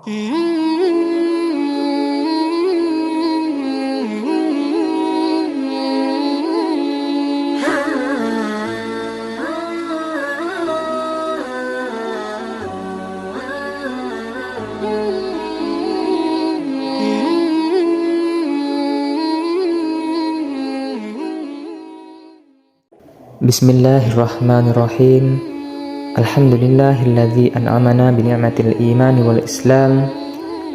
Bismillahirrahmanirrahim. Alhamdulillahilladzi an'amana bi ni'matil iman wal islam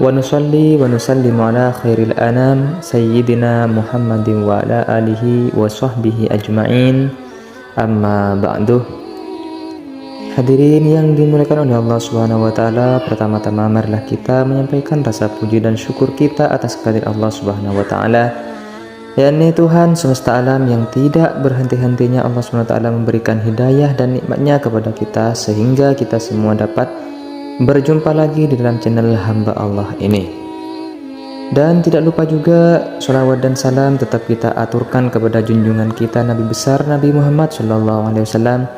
wa nusalli wa nusallimu ala khairil anam sayyidina Muhammadin wa ala alihi wa sahbihi ajma'in. Amma ba'du. Hadirin yang dimuliakan oleh Allah Subhanahu wa taala, pertama-tama marilah kita menyampaikan rasa puji dan syukur kita atas kehadirat Allah Subhanahu wa taala, yakni Tuhan semesta alam yang tidak berhenti-hentinya Allah SWT memberikan hidayah dan nikmatnya kepada kita sehingga kita semua dapat berjumpa lagi di dalam channel hamba Allah ini. Dan tidak lupa juga sholawat dan salam tetap kita aturkan kepada junjungan kita Nabi besar Nabi Muhammad SAW,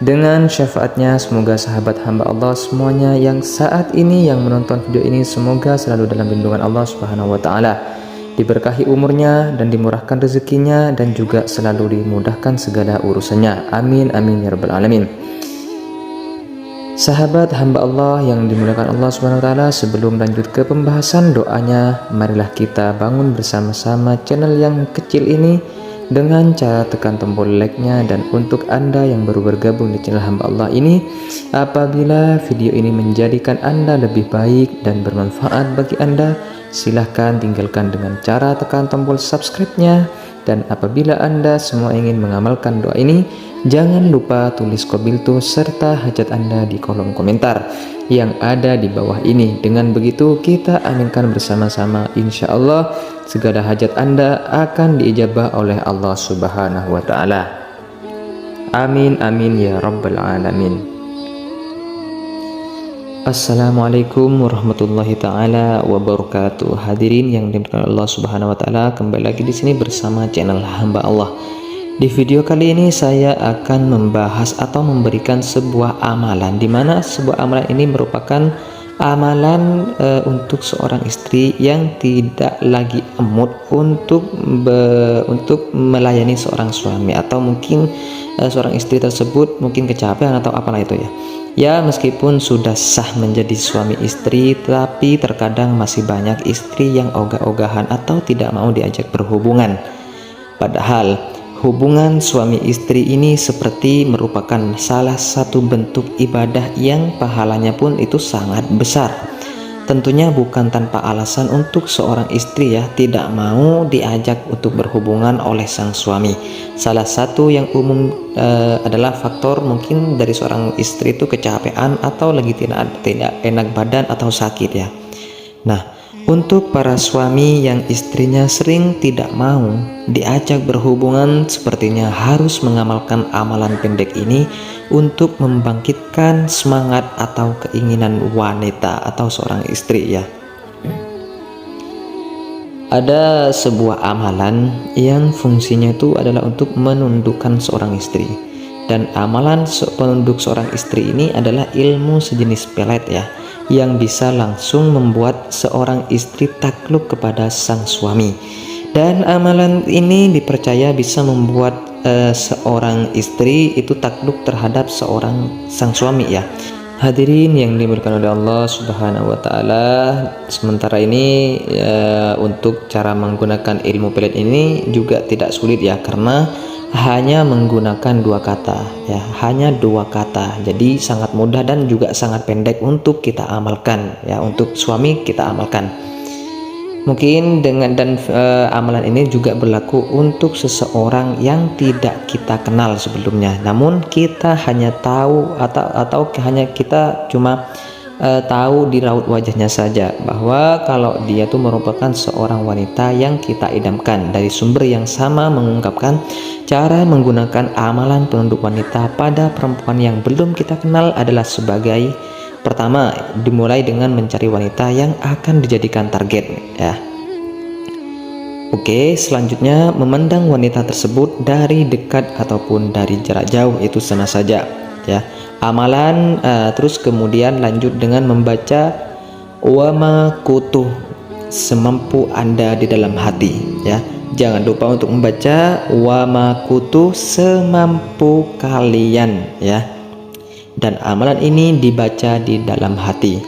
dengan syafaatnya semoga sahabat hamba Allah semuanya yang saat ini yang menonton video ini semoga selalu dalam lindungan Allah Subhanahu wa taala, diberkahi umurnya dan dimurahkan rezekinya dan juga selalu dimudahkan segala urusannya. Amin amin ya rabbal alamin. Sahabat hamba Allah yang dimuliakan Allah Subhanahu wa taala, sebelum lanjut ke pembahasan doanya, marilah kita bangun bersama-sama channel yang kecil ini dengan cara tekan tombol like-nya. Dan untuk Anda yang baru bergabung di channel hamba Allah ini, apabila video ini menjadikan Anda lebih baik dan bermanfaat bagi Anda, silahkan tinggalkan dengan cara tekan tombol subscribe-nya. Dan apabila Anda semua ingin mengamalkan doa ini, jangan lupa tulis qabiltu serta hajat Anda di kolom komentar yang ada di bawah ini. Dengan begitu kita aminkan bersama-sama, insya Allah segala hajat Anda akan diijabah oleh Allah Subhanahu wa taala. Amin amin ya rabbal alamin. Assalamualaikum warahmatullahi taala wabarakatuh. Hadirin yang dimuliakan Allah Subhanahu wa taala, kembali lagi di sini bersama channel hamba Allah. Di video kali ini saya akan membahas atau memberikan sebuah amalan, di mana sebuah amalan ini merupakan amalan untuk seorang istri yang tidak lagi emut untuk melayani seorang suami, atau mungkin seorang istri tersebut mungkin kecapean atau apalah itu ya. Ya, meskipun sudah sah menjadi suami istri, tapi terkadang masih banyak istri yang ogah-ogahan atau tidak mau diajak berhubungan. Padahal hubungan suami istri ini seperti merupakan salah satu bentuk ibadah yang pahalanya pun itu sangat besar. Tentunya bukan tanpa alasan untuk seorang istri ya tidak mau diajak untuk berhubungan oleh sang suami. Salah satu yang umum adalah faktor mungkin dari seorang istri itu kecapean atau lagi tidak enak badan atau sakit ya. Nah, untuk para suami yang istrinya sering tidak mau diajak berhubungan, sepertinya harus mengamalkan amalan pendek ini untuk membangkitkan semangat atau keinginan wanita atau seorang istri ya. Ada sebuah amalan yang fungsinya itu adalah untuk menundukkan seorang istri. Dan amalan penunduk seorang istri ini adalah ilmu sejenis pelet ya, yang bisa langsung membuat seorang istri takluk kepada sang suami. Dan amalan ini dipercaya bisa membuat seorang istri itu takluk terhadap sang suami ya. Hadirin yang dimuliakan oleh Allah Subhanahu wa taala, sementara ini untuk cara menggunakan ilmu pelet ini juga tidak sulit ya, karena hanya menggunakan dua kata ya, hanya dua kata. Jadi sangat mudah dan juga sangat pendek untuk kita amalkan ya, untuk suami kita amalkan. Mungkin amalan ini juga berlaku untuk seseorang yang tidak kita kenal sebelumnya, namun kita hanya tahu atau hanya kita cuma tahu di raut wajahnya saja bahwa kalau dia tuh merupakan seorang wanita yang kita idamkan. Dari sumber yang sama mengungkapkan cara menggunakan amalan penunduk wanita pada perempuan yang belum kita kenal adalah sebagai: pertama, dimulai dengan mencari wanita yang akan dijadikan target ya. Oke, selanjutnya memandang wanita tersebut dari dekat ataupun dari jarak jauh, itu sama saja ya. Amalan terus kemudian lanjut dengan membaca wa ma kutuh, semampu Anda di dalam hati ya. Jangan lupa untuk membaca wa ma kutuh, semampu kalian ya. Dan amalan ini dibaca di dalam hati.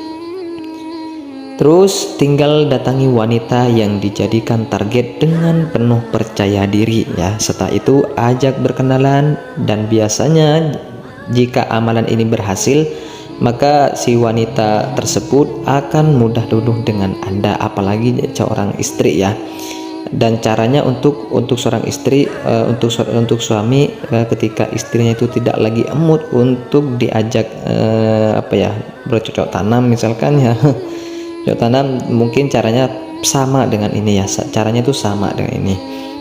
Terus tinggal datangi wanita yang dijadikan target dengan penuh percaya diri ya. Setelah itu ajak berkenalan, dan biasanya jika amalan ini berhasil, maka si wanita tersebut akan mudah luluh dengan Anda, apalagi seorang istri ya. Dan caranya untuk seorang istri, untuk suami, ketika istrinya itu tidak lagi mood untuk diajak bercocok tanam misalkan ya. Cocok tanam, mungkin caranya sama dengan ini ya, caranya itu sama dengan ini.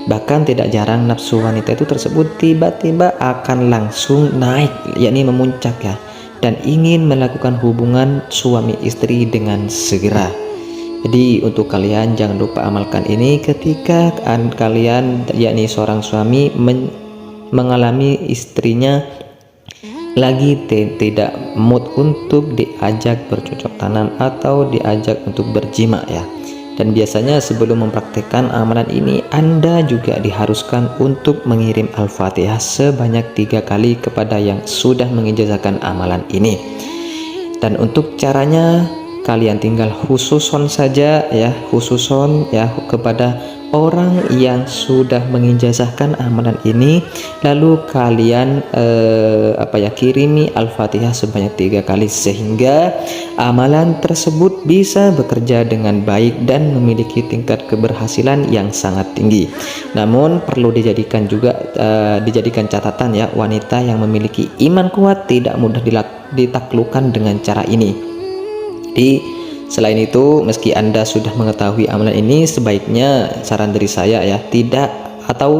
Bahkan tidak jarang nafsu wanita itu tersebut tiba-tiba akan langsung naik, yakni memuncak ya, dan ingin melakukan hubungan suami istri dengan segera. Jadi untuk kalian jangan lupa amalkan ini ketika kalian, yakni seorang suami mengalami istrinya lagi tidak mood untuk diajak bercocok tanam atau diajak untuk berjima ya. Dan biasanya sebelum mempraktikkan amalan ini, Anda juga diharuskan untuk mengirim Al-Fatihah sebanyak 3 kali kepada yang sudah mengijazahkan amalan ini. Dan untuk caranya, kalian tinggal khususon saja ya, khususon ya kepada orang yang sudah mengijazahkan amalan ini, lalu kalian kirimi Al-Fatihah sebanyak 3 kali, sehingga amalan tersebut bisa bekerja dengan baik dan memiliki tingkat keberhasilan yang sangat tinggi. Namun perlu dijadikan catatan ya, wanita yang memiliki iman kuat tidak mudah ditaklukkan dengan cara ini. Selain itu, meski Anda sudah mengetahui amalan ini, sebaiknya saran dari saya ya,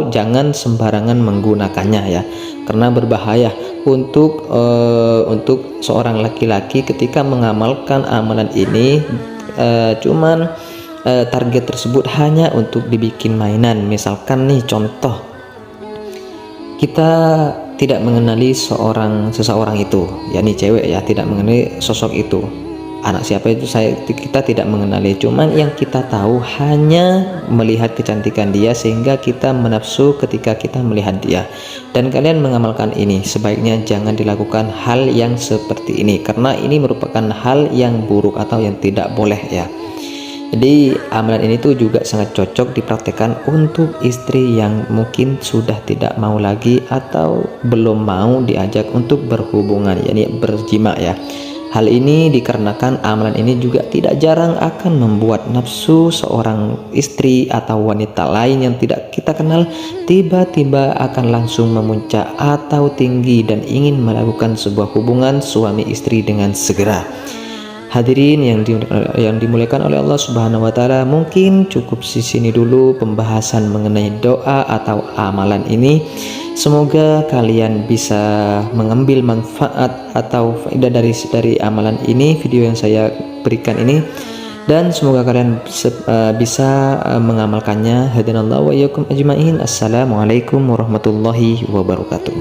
jangan sembarangan menggunakannya ya, karena berbahaya untuk seorang laki-laki ketika mengamalkan amalan ini. Target tersebut hanya untuk dibikin mainan. Misalkan nih contoh, kita tidak mengenali seseorang itu, yakni cewek ya, tidak mengenali sosok itu, anak siapa itu kita tidak mengenali, cuman yang kita tahu hanya melihat kecantikan dia sehingga kita menafsu ketika kita melihat dia. Dan kalian mengamalkan ini, sebaiknya jangan dilakukan hal yang seperti ini, karena ini merupakan hal yang buruk atau yang tidak boleh ya. Jadi amalan ini tuh juga sangat cocok dipraktekkan untuk istri yang mungkin sudah tidak mau lagi atau belum mau diajak untuk berhubungan, yakni berjima ya. Hal ini dikarenakan amalan ini juga tidak jarang akan membuat nafsu seorang istri atau wanita lain yang tidak kita kenal tiba-tiba akan langsung memuncak atau tinggi dan ingin melakukan sebuah hubungan suami istri dengan segera. Hadirin yang dimuliakan oleh Allah Subhanahu wa taala, mungkin cukup di sini dulu pembahasan mengenai doa atau amalan ini. Semoga kalian bisa mengambil manfaat atau faedah dari amalan ini, video yang saya berikan ini, dan semoga kalian bisa mengamalkannya. Hadinallahu wa iyyakum ajmain. Assalamualaikum warahmatullahi wabarakatuh.